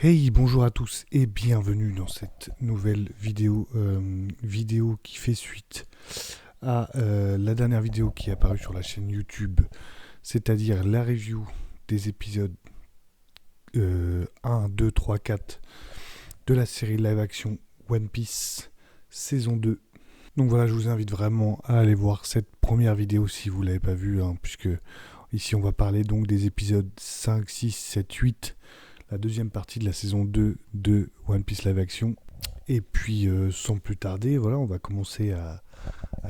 Hey, bonjour à tous et bienvenue dans cette nouvelle vidéo qui fait suite à la dernière vidéo qui est apparue sur la chaîne YouTube, c'est-à-dire la review des épisodes 1, 2, 3, 4 de la série live action One Piece saison 2. Donc voilà, je vous invite vraiment à aller voir cette première vidéo si vous ne l'avez pas vue, puisque ici on va parler donc des épisodes 5, 6, 7, 8, la deuxième partie de la saison 2 de One Piece Live Action. Et puis, sans plus tarder, voilà, on va commencer à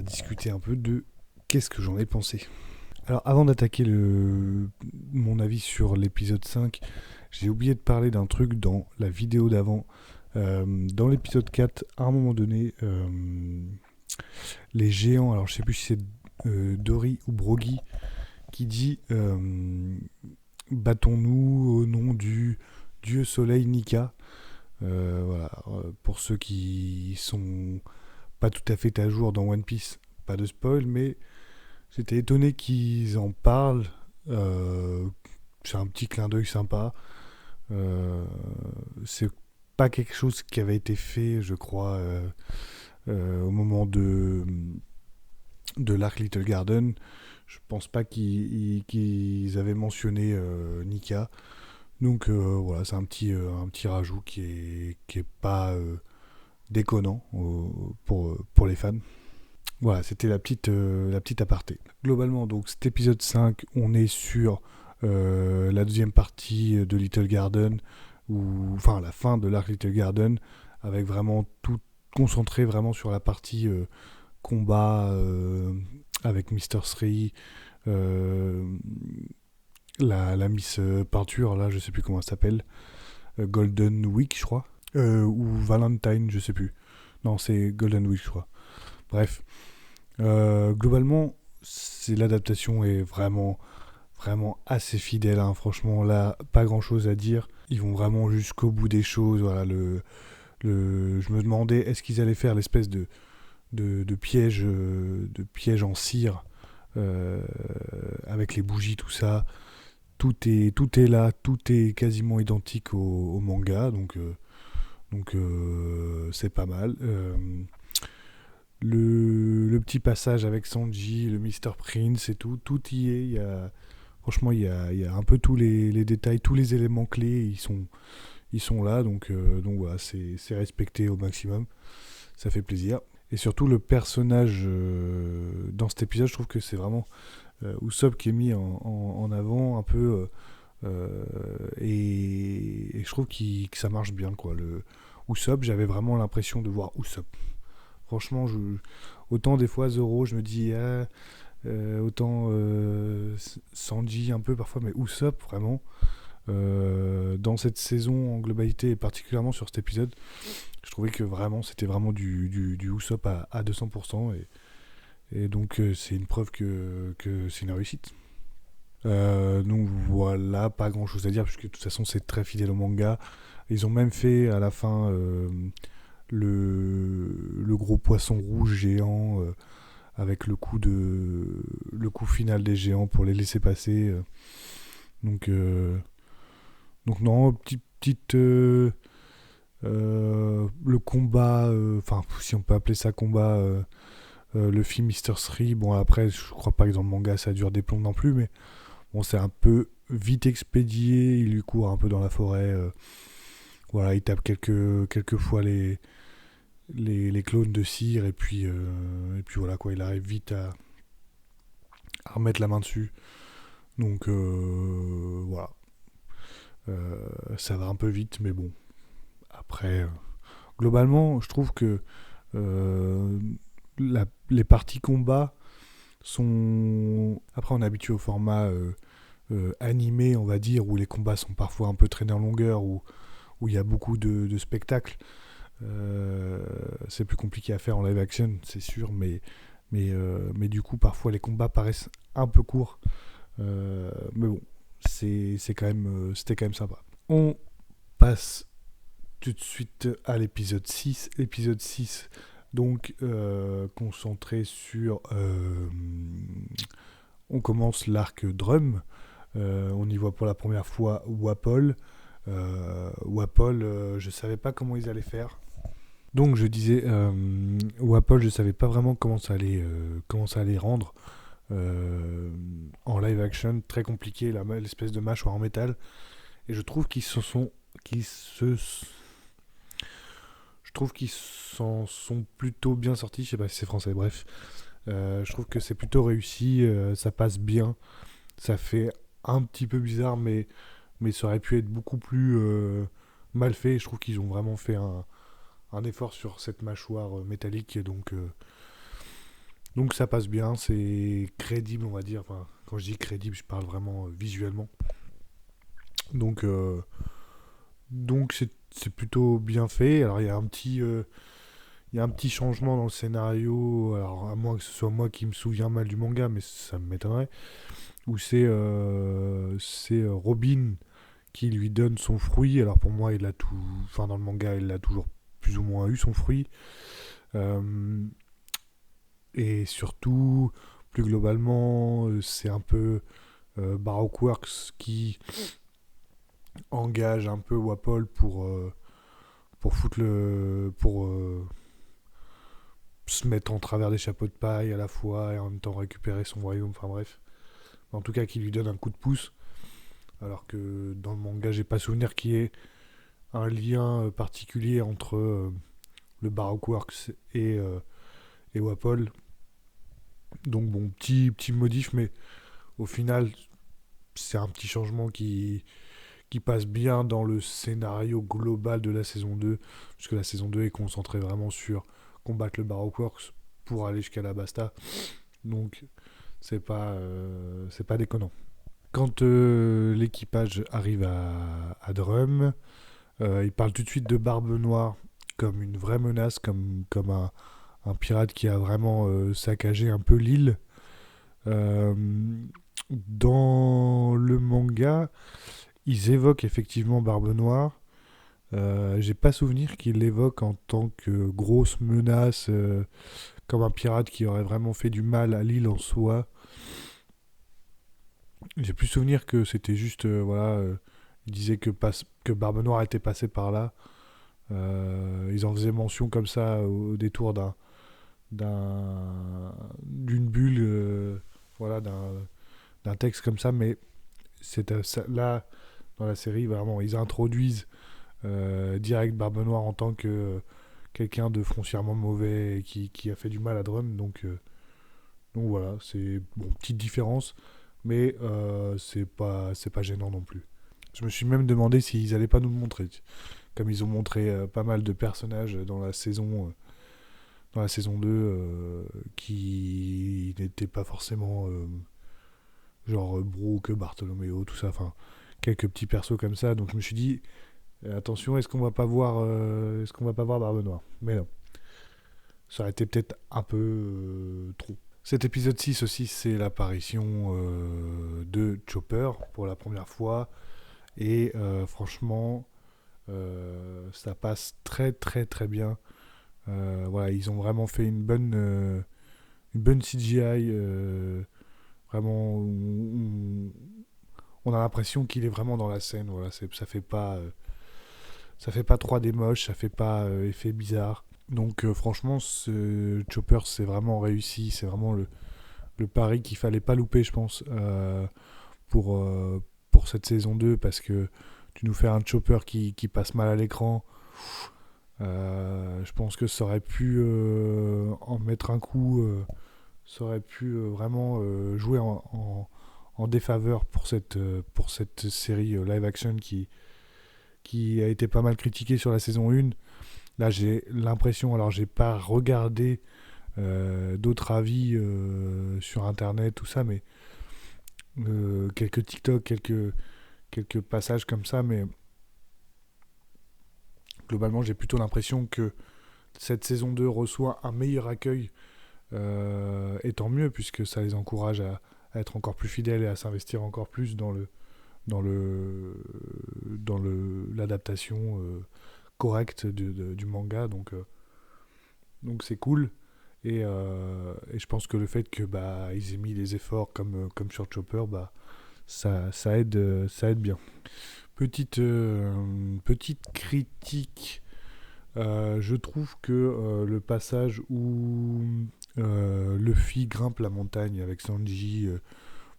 discuter un peu de qu'est-ce que j'en ai pensé. Alors, avant d'attaquer mon avis sur l'épisode 5, j'ai oublié de parler d'un truc dans la vidéo d'avant. Dans l'épisode 4, à un moment donné, les géants, alors je sais plus si c'est Dory ou Brogy, qui dit battons-nous au nom du dieu soleil Nika. Voilà. Pour ceux qui sont pas tout à fait à jour dans One Piece, pas de spoil, mais j'étais étonné qu'ils en parlent. C'est un petit clin d'œil sympa. C'est pas quelque chose qui avait été fait, je crois, au moment de l'arc Little Garden. Je pense pas qu'ils avaient mentionné Nika. Donc voilà, c'est un petit rajout qui est pas déconnant pour les fans. Voilà, c'était la petite aparté. Globalement, donc cet épisode 5, on est sur la deuxième partie de Little Garden, enfin la fin de l'arc Little Garden, avec vraiment tout concentré vraiment sur la partie combat avec Mr. Srei, la Miss Peinture, là, je sais plus comment elle s'appelle, Golden Week, je crois, ou Valentine, je sais plus. Non, c'est Golden Week, je crois. Bref, globalement, l'adaptation est vraiment assez fidèle, hein. Franchement, là, pas grand chose à dire. Ils vont vraiment jusqu'au bout des choses. Voilà, je me demandais, est-ce qu'ils allaient faire l'espèce de piège en cire avec les bougies, tout ça. Tout est là, tout est quasiment identique au manga, donc c'est pas mal. Le petit passage avec Sanji, le Mr. Prince et tout y est. Franchement, il y a un peu tous les détails, tous les éléments clés, ils sont là, donc voilà, c'est respecté au maximum. Ça fait plaisir. Et surtout, le personnage dans cet épisode, je trouve que c'est vraiment Usopp qui est mis en avant un peu. Et je trouve que ça marche bien, quoi. Usopp, j'avais vraiment l'impression de voir Usopp. Franchement, autant des fois Zoro, je me dis autant Sanji un peu parfois, mais Usopp vraiment dans cette saison en globalité et particulièrement sur cet épisode, je trouvais que vraiment c'était vraiment du Usopp à 200%, et donc c'est une preuve que c'est une réussite. Donc voilà, pas grand chose à dire puisque de toute façon c'est très fidèle au manga. Ils ont même fait à la fin le gros poisson rouge géant avec le coup final des géants pour les laisser passer. Donc non, petite le combat, enfin si on peut appeler ça combat, le film Mr. Srei. Bon après je crois pas que dans le manga ça dure des plombs non plus, mais bon, c'est un peu vite expédié, il lui court un peu dans la forêt. Voilà, il tape quelques fois les clones de cire, et puis voilà, quoi, il arrive vite à remettre la main dessus. Donc voilà. Ça va un peu vite, mais bon. Après, globalement, je trouve que euh, les parties combat sont. Après, on est habitué au format animé, on va dire, où les combats sont parfois un peu traînés en longueur, où il y a beaucoup de spectacles. C'est plus compliqué à faire en live action, c'est sûr, mais du coup, parfois les combats paraissent un peu courts. Mais bon, c'était quand même sympa. On passe tout de suite à l'épisode 6. Épisode 6, donc concentré sur. On commence l'arc Drum. On y voit pour la première fois Wapol. Wapol, je savais pas comment ils allaient faire. Donc je disais, Wapol, je savais pas vraiment comment ça allait rendre en live action, très compliqué, l'espèce de mâchoire en métal. Et je trouve qu'ils se, je trouve qu'ils s'en sont plutôt bien sortis. Je sais pas si c'est français, bref. Je trouve que c'est plutôt réussi, ça passe bien. Ça fait un petit peu bizarre, mais ça aurait pu être beaucoup plus mal fait. Je trouve qu'ils ont vraiment fait un effort sur cette mâchoire métallique, donc ça passe bien, c'est crédible, on va dire. Enfin, quand je dis crédible, je parle vraiment visuellement. Donc, euh, donc c'est plutôt bien fait. Alors il y a un petit changement dans le scénario. Alors à moins que ce soit moi qui me souviens mal du manga, mais ça m'étonnerait. Où c'est Robin qui lui donne son fruit. Alors pour moi, enfin dans le manga, il a toujours plus ou moins eu son fruit. Euh, et surtout, plus globalement, c'est un peu Baroque Works qui engage un peu Wapol pour foutre pour se mettre en travers des chapeaux de paille à la fois et en même temps récupérer son royaume. Enfin bref, en tout cas, qui lui donne un coup de pouce. Alors que dans le manga, j'ai pas souvenir qu'il y ait un lien particulier entre le Baroque Works et Wapol. Donc bon, petit modif, mais au final, c'est un petit changement qui passe bien dans le scénario global de la saison 2, puisque la saison 2 est concentrée vraiment sur combattre le Baroque Works pour aller jusqu'à la Basta. Donc c'est pas déconnant. Quand l'équipage arrive à Drum, il parle tout de suite de Barbe Noire comme une vraie menace, comme un pirate qui a vraiment saccagé un peu l'île. Euh, dans le manga, ils évoquent effectivement Barbe Noire. J'ai pas souvenir qu'ils l'évoquent en tant que grosse menace, comme un pirate qui aurait vraiment fait du mal à l'île en soi. J'ai plus souvenir que c'était juste, voilà, ils disaient que Barbe Noire était passé par là. Ils en faisaient mention comme ça au détour d'une bulle, voilà, d'un texte comme ça, mais là, dans la série, vraiment, ils introduisent direct Barbe Noire en tant que quelqu'un de foncièrement mauvais et qui a fait du mal à Drum. Donc voilà, c'est bon, petite différence, mais c'est pas gênant non plus. Je me suis même demandé s'ils allaient pas nous le montrer, comme ils ont montré pas mal de personnages dans la saison 2 qui n'étaient pas forcément genre Brooke, Bartholoméo, tout ça, enfin quelques petits persos comme ça. Donc je me suis dit attention, est-ce qu'on va pas voir Barbe Noire? Mais non, ça aurait été peut-être un peu trop. Cet épisode 6 aussi, c'est l'apparition de Chopper pour la première fois. Et franchement, ça passe très très très bien. Voilà, ils ont vraiment fait une bonne CGI. Vraiment, on a l'impression qu'il est vraiment dans la scène. Voilà, ça fait pas 3D moche, ça fait pas effet bizarre. Donc franchement, ce Chopper, c'est vraiment réussi. C'est vraiment le pari qu'il fallait pas louper, je pense, pour, euh, pour cette saison 2, parce que tu nous fais un Chopper qui passe mal à l'écran. Je pense que ça aurait pu en mettre un coup, ça aurait pu vraiment jouer en défaveur pour cette série live action qui a été pas mal critiquée sur la saison 1. Là, j'ai l'impression, alors j'ai pas regardé d'autres avis sur internet, tout ça, mais quelques TikTok, quelques passages comme ça, mais globalement, j'ai plutôt l'impression que cette saison 2 reçoit un meilleur accueil, et tant mieux, puisque ça les encourage à être encore plus fidèles et à s'investir encore plus dans l'adaptation correcte du manga. Donc c'est cool. Et je pense que le fait que bah, ils aient mis des efforts comme sur Chopper, bah, ça aide bien. petite critique. Je trouve que le passage où Luffy grimpe la montagne avec Sanji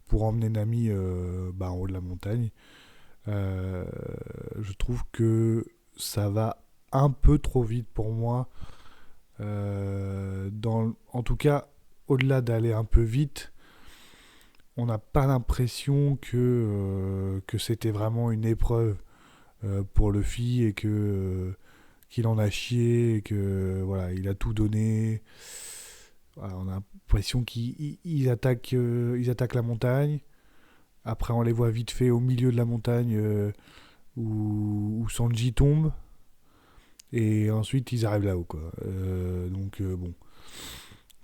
pour emmener Nami en haut de la montagne, je trouve que ça va un peu trop vite pour moi. En tout cas, au-delà d'aller un peu vite, on n'a pas l'impression que c'était vraiment une épreuve pour Luffy et qu'il en a chié et que voilà, il a tout donné. Voilà, on a l'impression qu'ils attaquent la montagne. Après, on les voit vite fait au milieu de la montagne où Sanji tombe. Et ensuite, ils arrivent là-haut, quoi. Bon.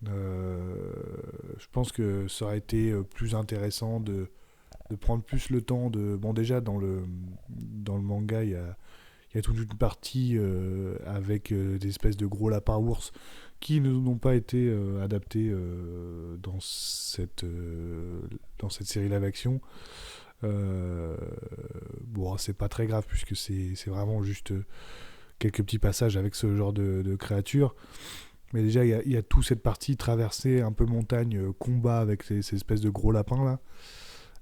Je pense que ça aurait été plus intéressant de prendre plus le temps de... Bon, déjà, dans le manga, il y a toute une partie avec des espèces de gros lapins ours qui n'ont pas été adaptés dans cette série live action. Bon, c'est pas très grave puisque c'est vraiment juste quelques petits passages avec ce genre de créatures. Mais déjà, il y a toute cette partie traversée, un peu montagne, combat avec ces espèces de gros lapins là.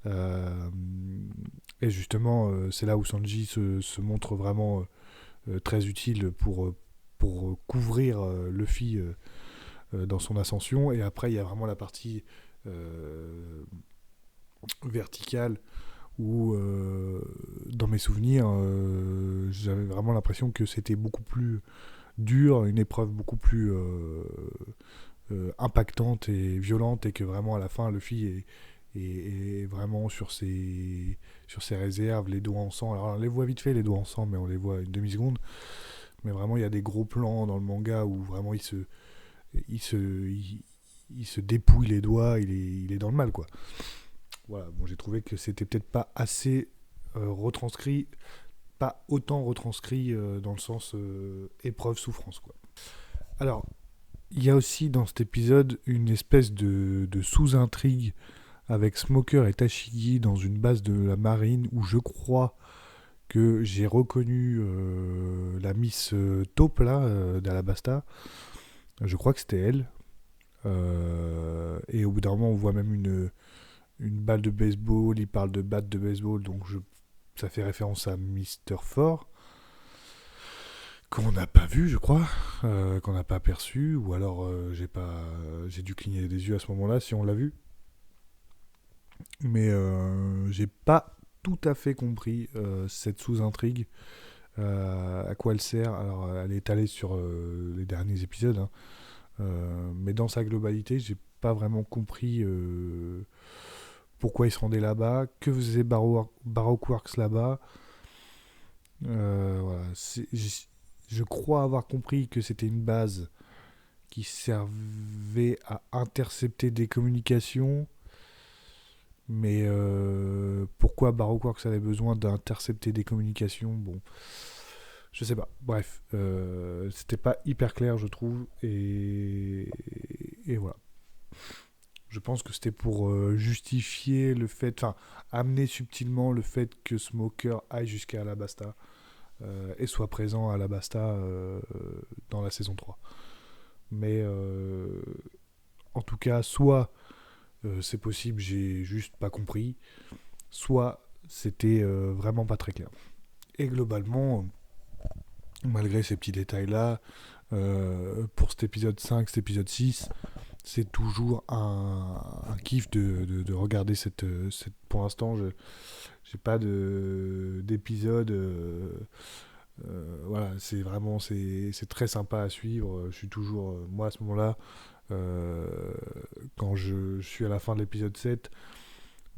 Euh, et justement, c'est là où Sanji se montre vraiment très utile pour couvrir Luffy dans son ascension. Et après, il y a vraiment la partie verticale où, dans mes souvenirs, j'avais vraiment l'impression que c'était beaucoup plus dur, une épreuve beaucoup plus impactante et violente, et que vraiment à la fin, Luffy est vraiment sur ses réserves, les doigts en sang. Alors, on les voit vite fait, les doigts en sang, mais on les voit une demi-seconde. Mais vraiment, il y a des gros plans dans le manga où vraiment il se, il se dépouille les doigts, il est dans le mal, quoi. Voilà, bon, j'ai trouvé que c'était peut-être pas assez retranscrit, pas autant retranscrit dans le sens épreuve souffrance, quoi. Alors, il y a aussi dans cet épisode une espèce de sous-intrigue avec Smoker et Tashigi dans une base de la marine où je crois que j'ai reconnu la Miss Taupe là d'Alabasta. Je crois que c'était elle. Et au bout d'un moment, on voit même une balle de baseball. Il parle de batte de baseball, donc ça fait référence à Mister Four, qu'on n'a pas vu, je crois, qu'on n'a pas aperçu, ou alors j'ai dû cligner des yeux à ce moment-là si on l'a vu. Mais j'ai pas tout à fait compris cette sous-intrigue, à quoi elle sert. Alors, elle est étalée sur les derniers épisodes, hein. Mais dans sa globalité, j'ai pas vraiment compris pourquoi il se rendait là-bas, que faisait Baroque Works là-bas. Voilà. Je crois avoir compris que c'était une base qui servait à intercepter des communications, mais pourquoi Baroque Works avait besoin d'intercepter des communications, bon, je sais pas. Bref, c'était pas hyper clair, je trouve, et voilà. Je pense que c'était pour justifier le fait, enfin, amener subtilement le fait que Smoker aille jusqu'à Alabasta et soit présent à Alabasta dans la saison 3. Mais en tout cas, soit c'est possible, j'ai juste pas compris, soit c'était vraiment pas très clair. Et globalement, malgré ces petits détails-là, pour cet épisode 5, cet épisode 6, c'est toujours un kiff de regarder cette. Pour l'instant, je j'ai pas d'épisode. Voilà, c'est vraiment c'est très sympa à suivre. Je suis toujours, moi à ce moment-là, euh, quand je suis à la fin de l'épisode 7,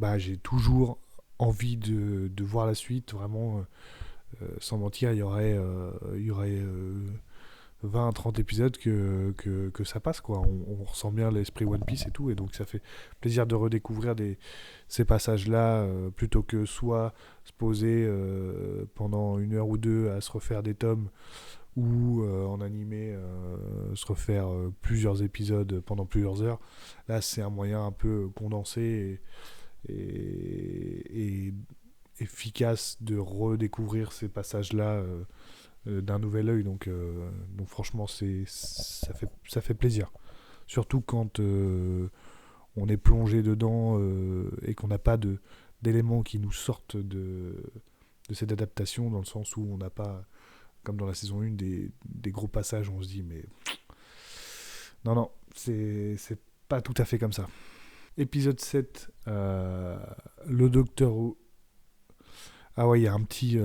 bah, j'ai toujours envie de voir la suite. Vraiment, sans mentir, il y aurait 20-30 épisodes que ça passe, quoi. On ressent bien l'esprit One Piece et tout, et donc ça fait plaisir de redécouvrir ces passages-là, plutôt que soit se poser pendant une heure ou deux à se refaire des tomes, ou en animé se refaire plusieurs épisodes pendant plusieurs heures. Là, c'est un moyen un peu condensé et, efficace de redécouvrir ces passages-là d'un nouvel œil. Donc franchement, ça fait plaisir. Surtout quand on est plongé dedans et qu'on n'a pas d'éléments qui nous sortent de cette adaptation, dans le sens où on n'a pas, comme dans la saison 1, des gros passages où on se dit mais non, c'est pas tout à fait comme ça. Épisode 7, le docteur... Ah ouais, il y a un petit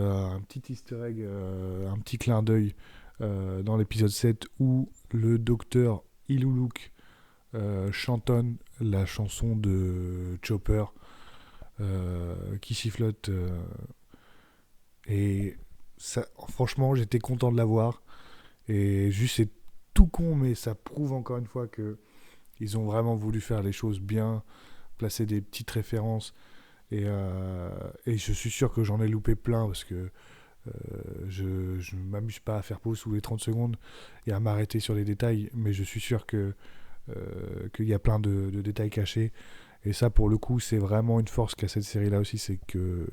easter egg, un petit clin d'œil dans l'épisode 7 où le docteur Iluluk chantonne la chanson de Chopper qui sifflote. Et ça, franchement, j'étais content de la voir. Et juste, c'est tout con, mais ça prouve encore une fois que ils ont vraiment voulu faire les choses bien, placer des petites références. Et je suis sûr que j'en ai loupé plein parce que je ne m'amuse pas à faire pause sous les 30 secondes et à m'arrêter sur les détails, mais je suis sûr qu'il y a plein de détails cachés. Et ça, pour le coup, c'est vraiment une force qu'a cette série-là aussi, c'est que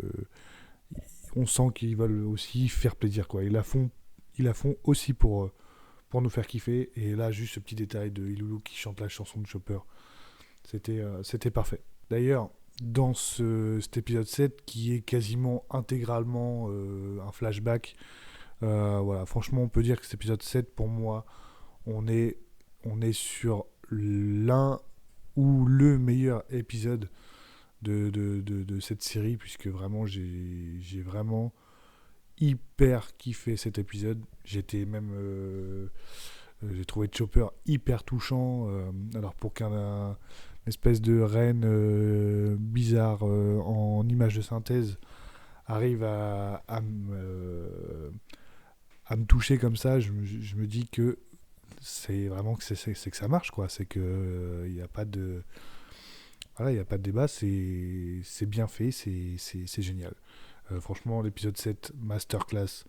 on sent qu'ils veulent aussi faire plaisir, quoi. Ils la font aussi pour nous faire kiffer. Et là, juste ce petit détail de Ilulu qui chante la chanson de Chopper, c'était parfait. D'ailleurs, dans cet épisode 7, qui est quasiment intégralement un flashback, voilà, franchement, on peut dire que cet épisode 7, pour moi, on est sur l'un ou le meilleur épisode de cette série, puisque vraiment, j'ai vraiment hyper kiffé cet épisode. J'ai trouvé Chopper hyper touchant. Alors pour qu'un espèce de reine bizarre en image de synthèse arrive à me toucher comme ça, je me dis que c'est vraiment que c'est que ça marche, quoi. C'est que il n'y a pas de voilà, il y a pas de débat, c'est bien fait, c'est génial. Franchement, l'épisode 7, masterclass.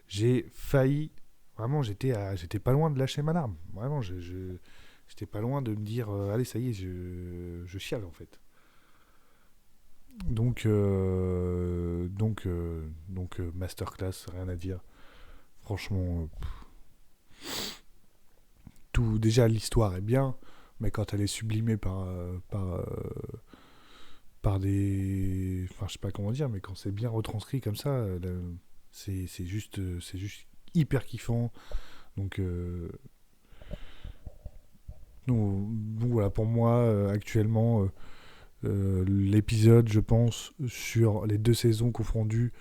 J'ai failli, vraiment, j'étais pas loin de lâcher ma larme. Vraiment, j'étais pas loin de me dire, allez, ça y est, je chiale en fait. Masterclass, rien à dire. Franchement, tout, déjà l'histoire est bien, mais quand elle est sublimée par des, enfin, je sais pas comment dire, mais quand c'est bien retranscrit comme ça, c'est juste hyper kiffant. Donc, euh, donc voilà, pour moi, actuellement, l'épisode, je pense, sur les 2 saisons confondues,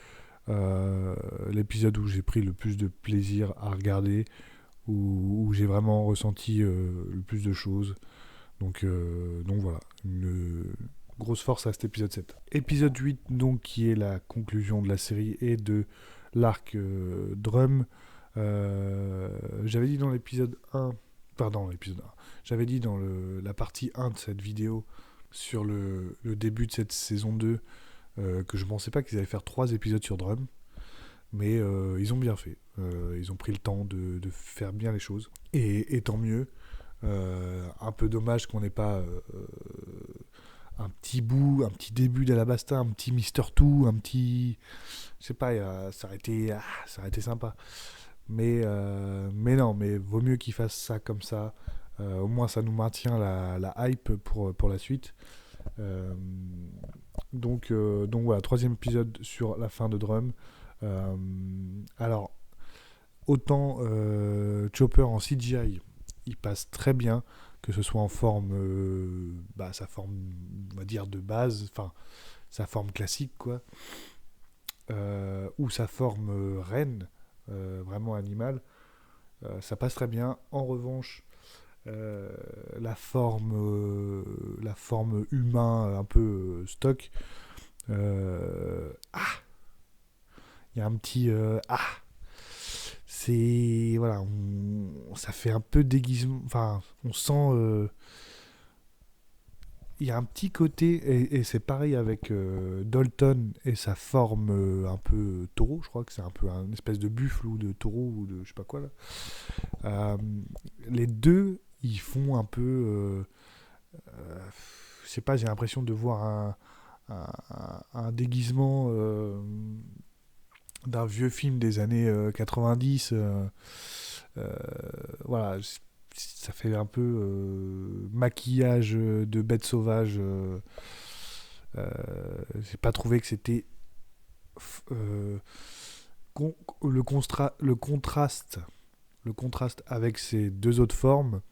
l'épisode où j'ai pris le plus de plaisir à regarder, où j'ai vraiment ressenti le plus de choses. Donc voilà, une grosse force à cet épisode 7. Épisode 8, donc, qui est la conclusion de la série et de l'arc Drum. J'avais dit dans l'épisode 1, pardon, l'épisode 1, j'avais dit dans la partie 1 de cette vidéo sur le début de cette saison 2 que je pensais pas qu'ils allaient faire 3 épisodes sur Drum, mais ils ont bien fait. Ils ont pris le temps de faire bien les choses, et tant mieux. Un peu dommage qu'on n'ait pas un petit début d'Alabasta, un petit Mister Two, un petit, je sais pas, ça aurait été sympa. Mais non, mais vaut mieux qu'ils fassent ça comme ça. Au moins, ça nous maintient la hype pour la suite. Euh, donc voilà, 3e épisode sur la fin de Drum. Alors, autant Chopper en CGI, il passe très bien, que ce soit en forme, sa forme, on va dire, de base, enfin, sa forme classique, quoi, ou sa forme reine, vraiment animale, ça passe très bien. En revanche, la forme humain un peu stock, il y a un petit c'est voilà, ça fait un peu déguisement, enfin on sent il y a un petit côté, et c'est pareil avec Dalton et sa forme un peu taureau. Je crois que c'est un peu une espèce de buffle ou de taureau ou de je sais pas quoi là. Euh, les deux, ils font un peu je sais pas, j'ai l'impression de voir un déguisement d'un vieux film des années 90. Euh, voilà, ça fait un peu maquillage de bête sauvage. Euh, j'ai pas trouvé que c'était euh, con- le contraste avec ces deux autres formes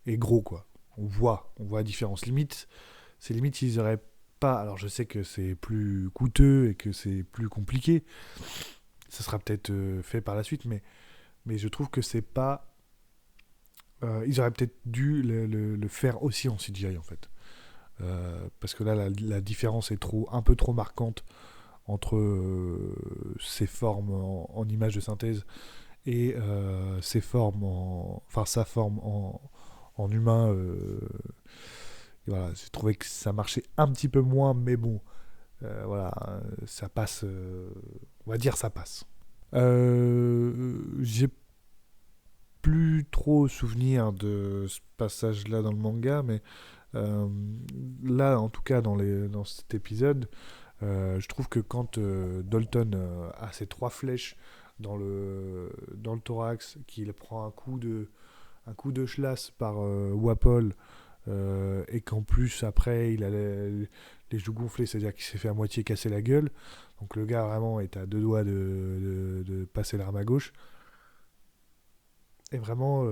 est gros quoi. On voit la différence. Limite ils auraient pas. Alors je sais que c'est plus coûteux et que c'est plus compliqué. Ça sera peut-être fait par la suite, mais je trouve que c'est pas. Ils auraient peut-être dû le faire aussi en CGI en fait. Parce que là, la différence est un peu trop marquante entre ses formes en images de synthèse et sa forme en humain. Et voilà, j'ai trouvé que ça marchait un petit peu moins, mais bon, voilà, ça passe. On va dire ça passe. J'ai plus trop souvenir de ce passage-là dans le manga, mais euh, là, en tout cas, dans cet épisode, je trouve que quand Dalton a ses trois flèches dans le thorax, qu'il prend un coup de schlass par Wapol, et qu'en plus, après, il a les joues gonflées, c'est-à-dire qu'il s'est fait à moitié casser la gueule. Donc le gars, vraiment, est à deux doigts de passer l'arme à gauche. Et vraiment,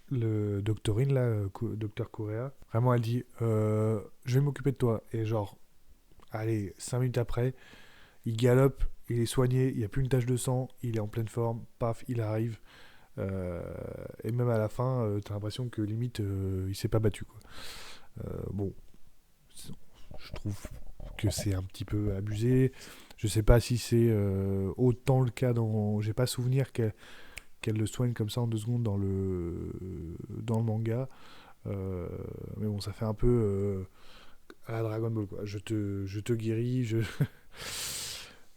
le doctorine, là, docteur Correa, vraiment, elle dit je vais m'occuper de toi. Et genre, allez, 5 minutes après, il galope, il est soigné, il n'y a plus une tache de sang, il est en pleine forme, paf, il arrive. Euh, et même à la fin, t'as l'impression que limite, il s'est pas battu, quoi. Bon, je trouve que c'est un petit peu abusé. Je sais pas si c'est autant le cas dans. J'ai pas souvenir qu'elle le soigne comme ça en 2 secondes dans le manga. Mais bon, ça fait un peu à la Dragon Ball, quoi. Je te guéris.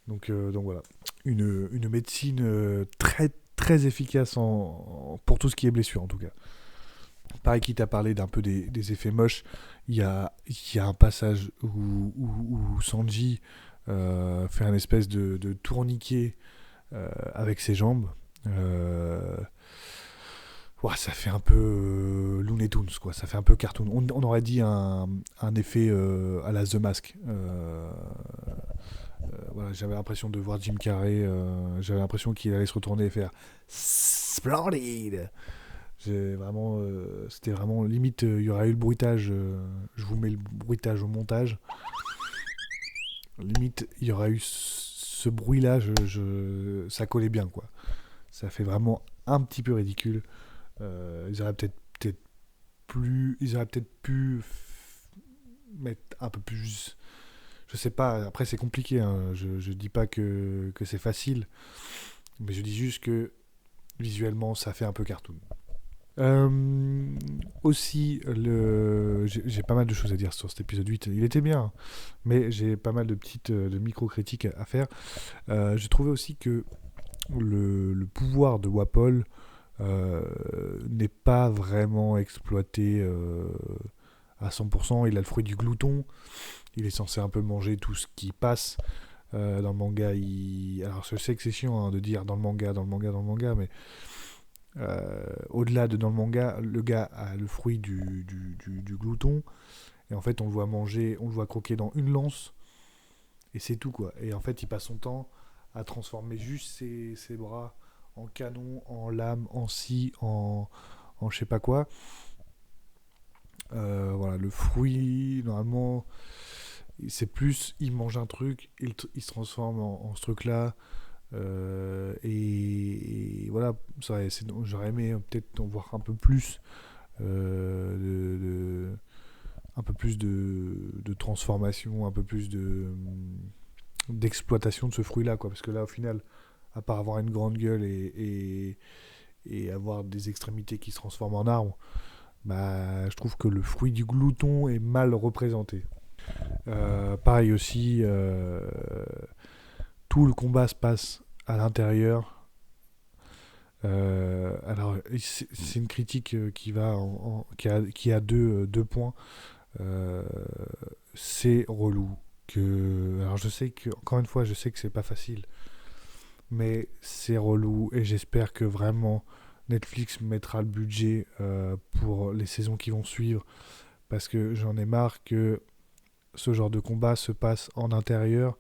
Donc voilà. Une médecine très, très efficace pour tout ce qui est blessure, en tout cas. Pareil, quitte à parler d'un peu des effets moches, il y a un passage où Sanji fait un espèce de tourniquet avec ses jambes. Euh, Ouais, ça fait un peu Looney Tunes, quoi. Ça fait un peu cartoon. On aurait dit un effet à la The Mask. Voilà, j'avais l'impression de voir Jim Carrey. J'avais l'impression qu'il allait se retourner et faire Splendid. C'était vraiment limite. Il y aurait eu le bruitage. Je vous mets le bruitage au montage. Limite, il y aurait eu ce bruit-là. Ça collait bien, quoi. Ça fait vraiment un petit peu ridicule. Ils auraient peut-être pu mettre un peu plus. Je sais pas, après c'est compliqué, hein. Je dis pas que c'est facile, mais je dis juste que visuellement ça fait un peu cartoon. Aussi, j'ai pas mal de choses à dire sur cet épisode 8. Il était bien, hein, mais j'ai pas mal de micro-critiques à faire. J'ai trouvé aussi que le pouvoir de Wapol n'est pas vraiment exploité à 100%. Il a le fruit du glouton. Il est censé un peu manger tout ce qui passe. Dans le manga, alors je sais que c'est chiant, hein, de dire dans le manga, dans le manga, dans le manga, mais au-delà de dans le manga, le gars a le fruit du glouton. Et en fait, on le voit manger, on le voit croquer dans une lance. Et c'est tout, quoi. Et en fait, il passe son temps à transformer juste ses bras en canon, en lame, en scie, en je sais pas quoi. Voilà, le fruit, normalement, c'est plus, il mange un truc, il se transforme en ce truc-là. Et voilà, j'aurais aimé peut-être en voir un peu plus, un peu plus de transformation, un peu plus d'exploitation de ce fruit-là, quoi. Parce que là, au final, à part avoir une grande gueule et avoir des extrémités qui se transforment en arbre, bah, je trouve que le fruit du glouton est mal représenté. Pareil aussi, tout le combat se passe à l'intérieur. Alors, c'est une critique qui a deux points. Euh, c'est relou. Alors je sais que, encore une fois, je sais que c'est pas facile, mais c'est relou et j'espère que vraiment Netflix mettra le budget pour les saisons qui vont suivre parce que j'en ai marre que ce genre de combat se passe en intérieur.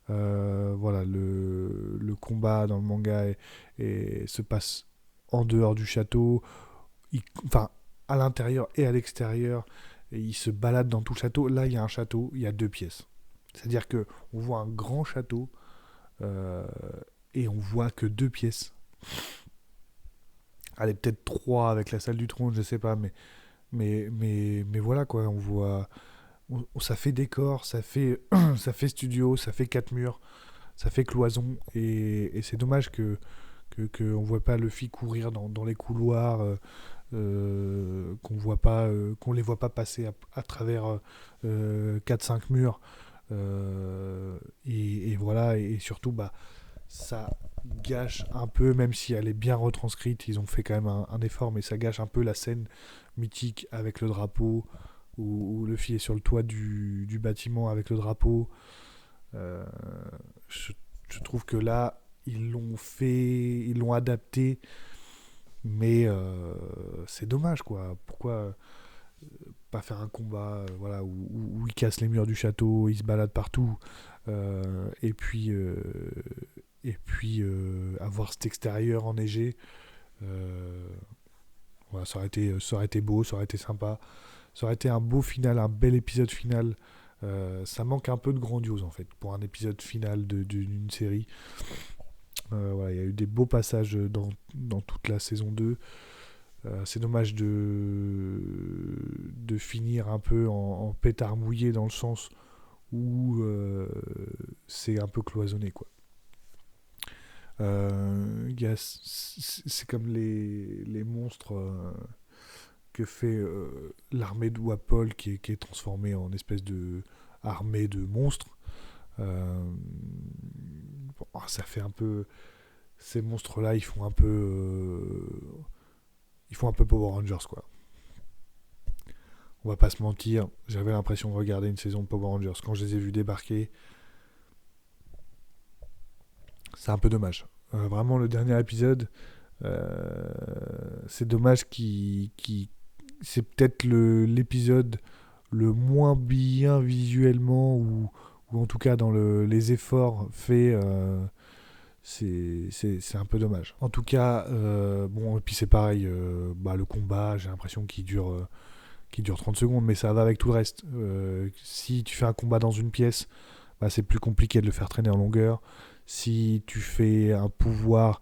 Voilà, le combat dans le manga se passe en dehors du château, enfin à l'intérieur et à l'extérieur, et il se balade dans tout le château. Là, il y a un château, il y a 2 pièces. C'est-à-dire que on voit un grand château euh, et on voit que 2 pièces. Allez, peut-être 3 avec la salle du trône, je sais pas, mais voilà quoi, on voit, ça fait décor, ça fait, ça fait studio, ça fait 4 murs, ça fait cloison, et c'est dommage que on voit pas Luffy courir dans les couloirs, qu'on les voit pas passer à travers 4-5 murs, et voilà, et surtout bah ça gâche un peu, même si elle est bien retranscrite, ils ont fait quand même un effort, mais ça gâche un peu la scène mythique avec le drapeau, où Luffy est sur le toit du bâtiment avec le drapeau. Euh, je, je trouve que là, ils l'ont adapté, mais c'est dommage quoi. Pourquoi pas faire un combat voilà, où il casse les murs du château, il se balade partout, et puis avoir cet extérieur enneigé. Euh, voilà, ça aurait été beau, ça aurait été sympa, ça aurait été un beau final, un bel épisode final. Ça manque un peu de grandiose en fait pour un épisode final d'une série. Voilà, il y a eu des beaux passages dans toute la saison 2. C'est dommage de finir un peu en pétard mouillé dans le sens où c'est un peu cloisonné quoi. C'est comme les monstres que fait l'armée de Wapol qui est transformée en espèce de armée de monstres. Bon, ça fait un peu. Ces monstres-là, ils font un peu Power Rangers, quoi. On va pas se mentir, j'avais l'impression de regarder une saison de Power Rangers. Quand je les ai vus débarquer, c'est un peu dommage. Vraiment, le dernier épisode, euh, c'est dommage c'est peut-être l'épisode le moins bien visuellement ou en tout cas dans les efforts faits. C'est un peu dommage. En tout cas, bon, et puis c'est pareil, bah, le combat, j'ai l'impression qu'il dure 30 secondes, mais ça va avec tout le reste. Si tu fais un combat dans une pièce, bah, c'est plus compliqué de le faire traîner en longueur. Si tu fais un pouvoir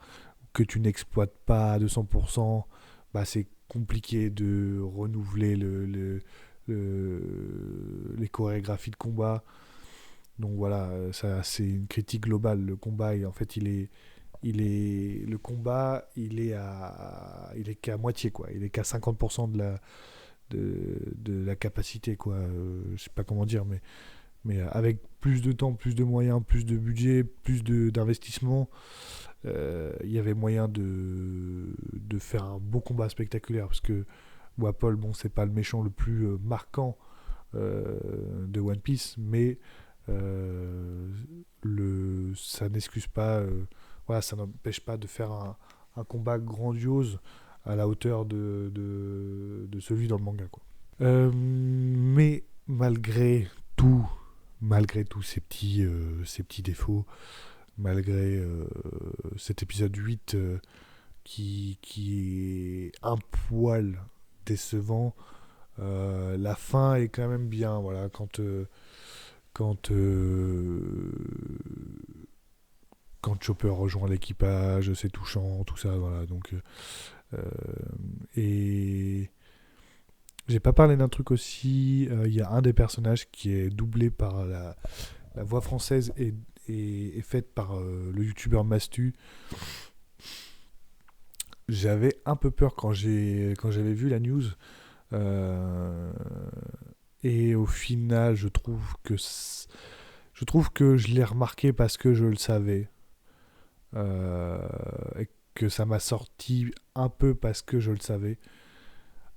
que tu n'exploites pas à 200%, bah, c'est compliqué de renouveler les chorégraphies de combat. Donc voilà, ça c'est une critique globale. Le combat, en fait, le combat, il est qu'à moitié quoi. Il est qu'à 50% de la capacité quoi. Je sais pas comment dire, mais avec plus de temps, plus de moyens, plus de budget, d'investissement, il y avait moyen de faire un beau combat spectaculaire parce que Wapol, bon, c'est pas le méchant le plus marquant de One Piece, mais euh, ça n'excuse pas, voilà, ça n'empêche pas de faire un combat grandiose à la hauteur de celui dans le manga, quoi. Mais tout, malgré tous ces petits défauts, malgré cet épisode 8 qui est un poil décevant, la fin est quand même bien. Voilà, quand, euh, quand Chopper rejoint l'équipage, c'est touchant, tout ça. Voilà, donc, et j'ai pas parlé d'un truc aussi. Il y a un des personnages qui est doublé par la voix française est faite par le youtubeur Mastu. J'avais un peu peur quand j'avais vu la news. Euh, et au final, je trouve que je l'ai remarqué parce que je le savais. Et que ça m'a sorti un peu parce que je le savais.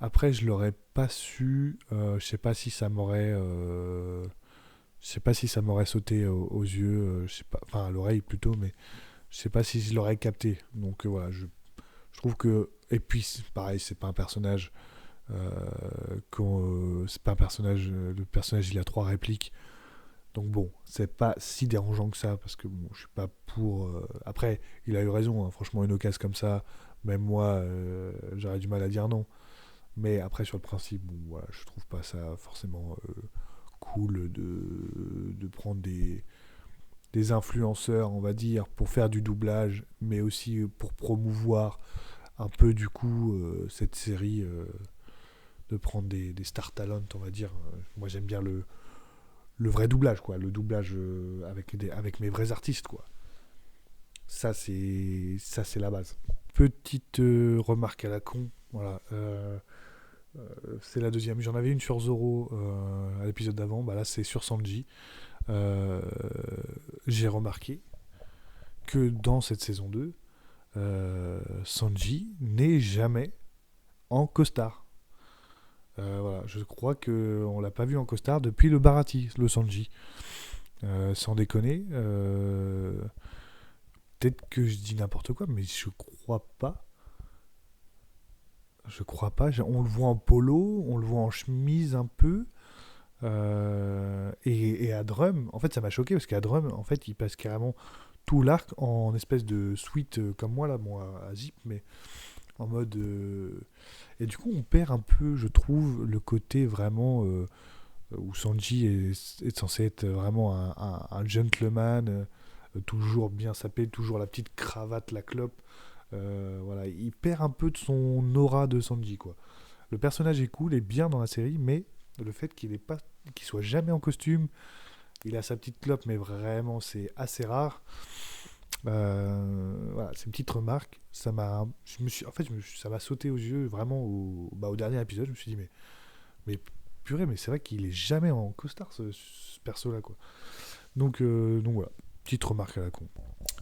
Après, je l'aurais pas su. Je sais pas si ça m'aurait. Je sais pas si ça m'aurait sauté aux yeux. Je sais pas. Enfin, à l'oreille plutôt, mais je sais pas si je l'aurais capté. Donc voilà, je trouve que. Et puis, pareil, c'est pas un personnage. C'est pas un personnage. Le personnage, il a trois répliques. Donc bon, c'est pas si dérangeant que ça, parce que bon, je suis pas pour. Après, il a eu raison, hein, franchement, une occasion comme ça, même moi, j'aurais du mal à dire non. Mais après, sur le principe, bon, voilà, je trouve pas ça forcément cool de prendre des influenceurs, on va dire, pour faire du doublage, mais aussi pour promouvoir un peu du coup cette série, de prendre des star talent, on va dire. Moi, j'aime bien le vrai doublage, quoi, le doublage avec mes vrais artistes, quoi. Ça c'est la base. Petite remarque à la con, voilà. C'est la deuxième. J'en avais une sur Zoro à l'épisode d'avant. Bah là, c'est sur Sanji. Euh, j'ai remarqué que dans cette saison 2, Sanji n'est jamais en costard. Voilà, je crois qu'on l'a pas vu en costard depuis le Barati, le Sanji. Sans déconner. Peut-être que je dis n'importe quoi, mais je crois pas. Je crois pas. On le voit en polo, on le voit en chemise un peu. Et à Drum, en fait, ça m'a choqué parce qu'à Drum, en fait, il passe carrément tout l'arc en espèce de suite comme moi, là, bon, à Zip, mais en mode. Et du coup, on perd un peu, je trouve, le côté vraiment où Sanji est censé être vraiment un gentleman, toujours bien sapé, toujours la petite cravate, la clope. Voilà, il perd un peu de son aura de Sanji, quoi. Le personnage est cool, est bien dans la série, mais le fait qu'il soit jamais en costume, il a sa petite clope, mais vraiment c'est assez rare. Voilà, c'est une petite remarque. En fait, ça m'a sauté aux yeux vraiment au dernier épisode. Je me suis dit mais purée, mais c'est vrai qu'il est jamais en costard ce perso-là, quoi. Donc voilà, petite remarque à la con.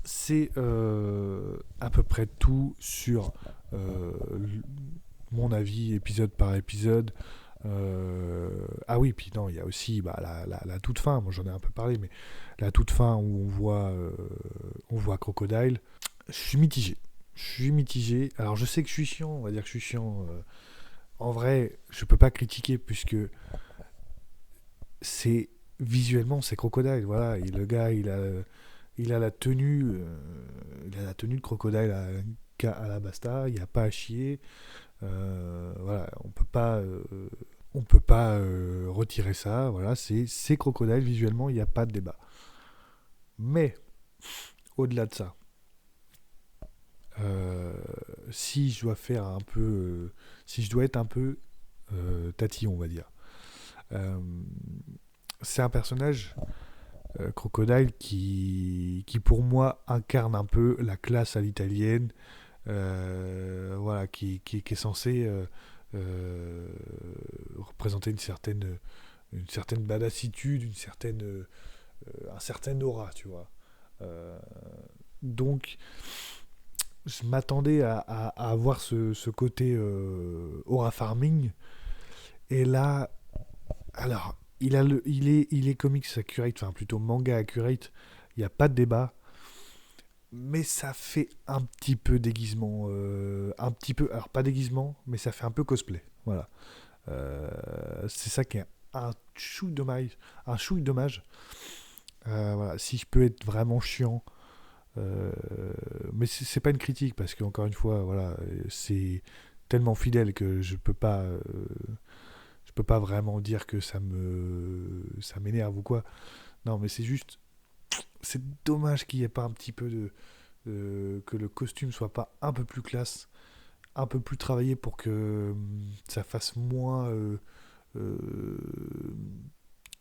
C'est à peu près tout sur mon avis épisode par épisode. Ah oui, puis non, il y a aussi bah, la toute fin, moi j'en ai un peu parlé, mais la toute fin où on voit Crocodile. Je suis mitigé. Je suis mitigé. Alors je sais que je suis chiant, on va dire que je suis chiant. En vrai, je peux pas critiquer puisque c'est visuellement c'est Crocodile. Voilà, et le gars il a la tenue, il a la tenue de Crocodile à la Basta. Il n'y a pas à chier. Voilà, on peut pas retirer ça. Voilà, c'est Crocodile visuellement, il n'y a pas de débat. Mais au-delà de ça, euh, si je dois faire un peu, si je dois être un peu tatillon, on va dire. Euh, c'est un personnage Crocodile qui pour moi incarne un peu la classe à l'italienne, voilà, qui est censé euh, représenter une certaine badassitude, un certain aura, tu vois. Euh, donc, je m'attendais à avoir ce côté aura farming, et là, alors, il est comics accurate, enfin plutôt manga accurate, il n'y a pas de débat, mais ça fait un petit peu déguisement, un petit peu, alors pas déguisement, mais ça fait un peu cosplay, voilà. C'est ça qui est un chouille dommage, un chouille dommage. Voilà, si je peux être vraiment chiant, euh, mais c'est pas une critique parce que encore une fois, voilà, c'est tellement fidèle que je peux pas vraiment dire que ça m'énerve ou quoi. Non, mais c'est juste, c'est dommage qu'il n'y ait pas un petit peu que le costume soit pas un peu plus classe, un peu plus travaillé pour que ça fasse moins euh,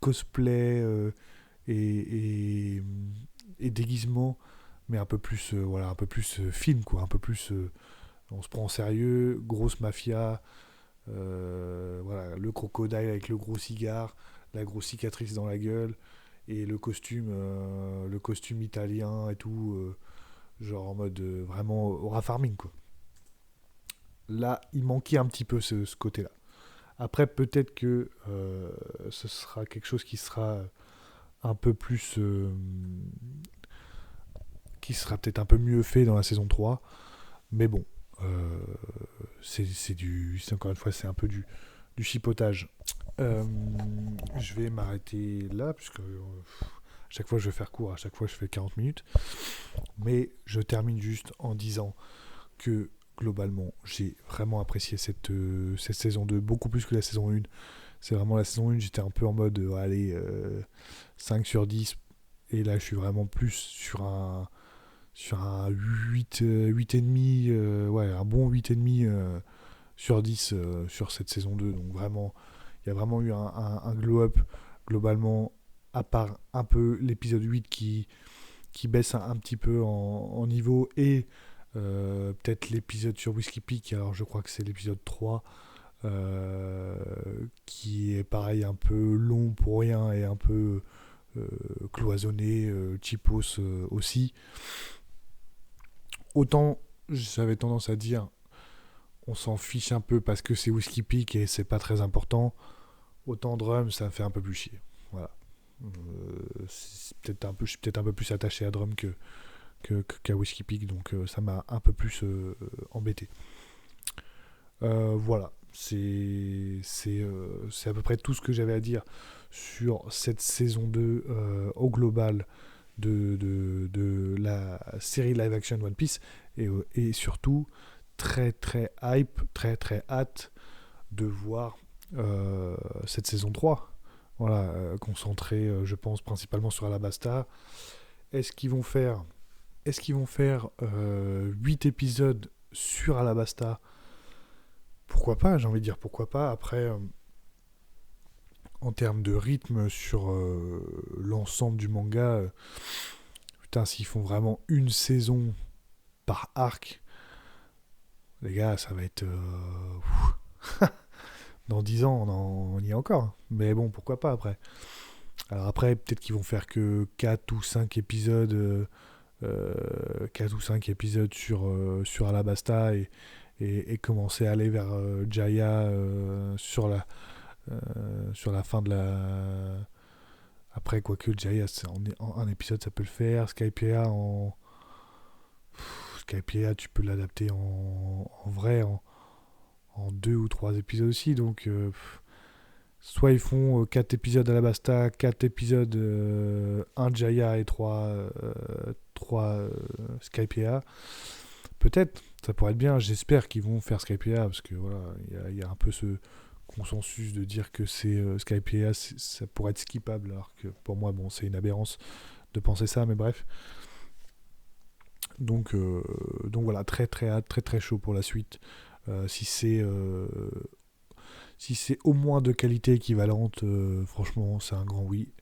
cosplay et, et déguisement, mais un peu plus, voilà, un peu plus film, quoi, un peu plus, on se prend en sérieux, grosse mafia, voilà, le crocodile avec le gros cigare, la grosse cicatrice dans la gueule, et le costume italien et tout, genre en mode vraiment aura farming, quoi. Là, il manquait un petit peu ce côté-là. Après, peut-être que ce sera quelque chose qui sera un peu plus... qui sera peut-être un peu mieux fait dans la saison 3. Mais bon, euh, c'est encore une fois, c'est un peu du chipotage. Euh, je vais m'arrêter là, puisque à chaque fois je vais faire court, à chaque fois je fais 40 minutes. Mais je termine juste en disant que globalement, j'ai vraiment apprécié cette saison 2, beaucoup plus que la saison 1. C'est vraiment la saison 1, j'étais un peu en mode, allez, 5 sur 10. Et là, je suis vraiment plus sur un 8, 8,5, ouais, un bon 8,5 sur 10 sur cette saison 2. Donc vraiment, il y a vraiment eu un glow-up globalement, à part un peu l'épisode 8 qui baisse un petit peu en niveau, et peut-être l'épisode sur Whiskey Peak, alors je crois que c'est l'épisode 3, qui est pareil un peu long pour rien et un peu cloisonné, cheapos aussi. Autant j'avais tendance à dire on s'en fiche un peu parce que c'est Whiskey Peak et c'est pas très important, autant Drum ça me fait un peu plus chier. Voilà. Je suis peut-être un peu plus attaché à Drum qu'à Whiskey Peak, donc ça m'a un peu plus embêté. Voilà, c'est à peu près tout ce que j'avais à dire sur cette saison 2 au global de la série live action One Piece, et surtout très très hype, très très hâte de voir cette saison 3. Voilà, concentré, je pense, principalement sur Alabasta. Est-ce qu'ils vont faire, est-ce qu'ils vont faire 8 épisodes sur Alabasta? Pourquoi pas, j'ai envie de dire pourquoi pas. Après, en termes de rythme sur l'ensemble du manga, putain, s'ils font vraiment une saison par arc, les gars, ça va être... dans 10 ans, on y est encore. Mais bon, pourquoi pas après. Alors après, peut-être qu'ils vont faire que 4 ou 5 épisodes, 4 ou 5 épisodes sur Alabasta, et commencer à aller vers Jaya sur la fin de la... Après, quoique Jaya, en un épisode, ça peut le faire. Skypiea, tu peux l'adapter en vrai, en 2 ou 3 épisodes aussi. Donc, soit ils font 4 épisodes Alabasta, 4 épisodes 1 Jaya et 3 Skypiea. Peut-être, ça pourrait être bien. J'espère qu'ils vont faire Skypiea, parce que voilà, il y a un peu ce consensus de dire que c'est Skypiea, ça pourrait être skippable, alors que pour moi, bon, c'est une aberrance de penser ça, mais bref. Donc voilà, très très hâte, très très chaud pour la suite. Si c'est au moins de qualité équivalente, franchement, c'est un grand oui.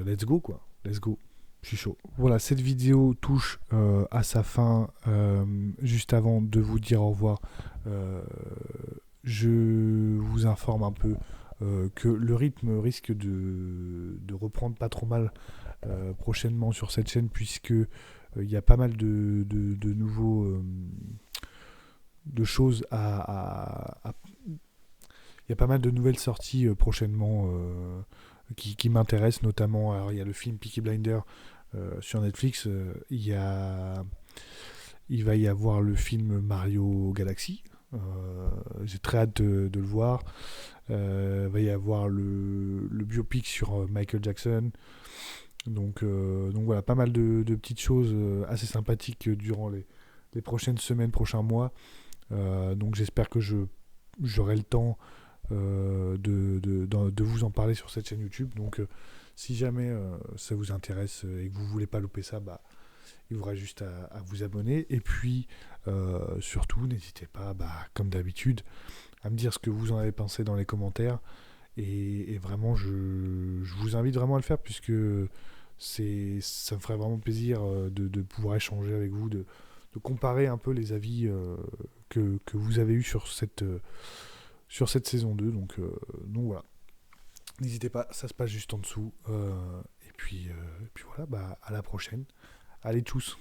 Let's go, quoi. Let's go. Je suis chaud. Voilà, cette vidéo touche à sa fin. Juste avant de vous dire au revoir, je vous informe un peu que le rythme risque de reprendre pas trop mal prochainement sur cette chaîne, puisque il y a pas mal de nouveaux de choses il y a pas mal de nouvelles sorties prochainement qui m'intéressent, notamment. Alors il y a le film Peaky Blinders sur Netflix, il va y avoir le film Mario Galaxy. J'ai très hâte de le voir. Il va y avoir le biopic sur Michael Jackson. Donc voilà, pas mal de petites choses assez sympathiques durant les prochaines semaines, prochains mois. Donc j'espère que j'aurai le temps de vous en parler sur cette chaîne YouTube. Donc si jamais ça vous intéresse et que vous voulez pas louper ça, bah, il vous reste juste à vous abonner. Et puis surtout, n'hésitez pas, bah, comme d'habitude, à me dire ce que vous en avez pensé dans les commentaires. Et vraiment, je vous invite vraiment à le faire, puisque ça me ferait vraiment plaisir de pouvoir échanger avec vous, de comparer un peu les avis que vous avez eus sur cette saison 2. Donc voilà. N'hésitez pas, ça se passe juste en dessous. Et puis voilà, bah, à la prochaine. Allez, tchuss!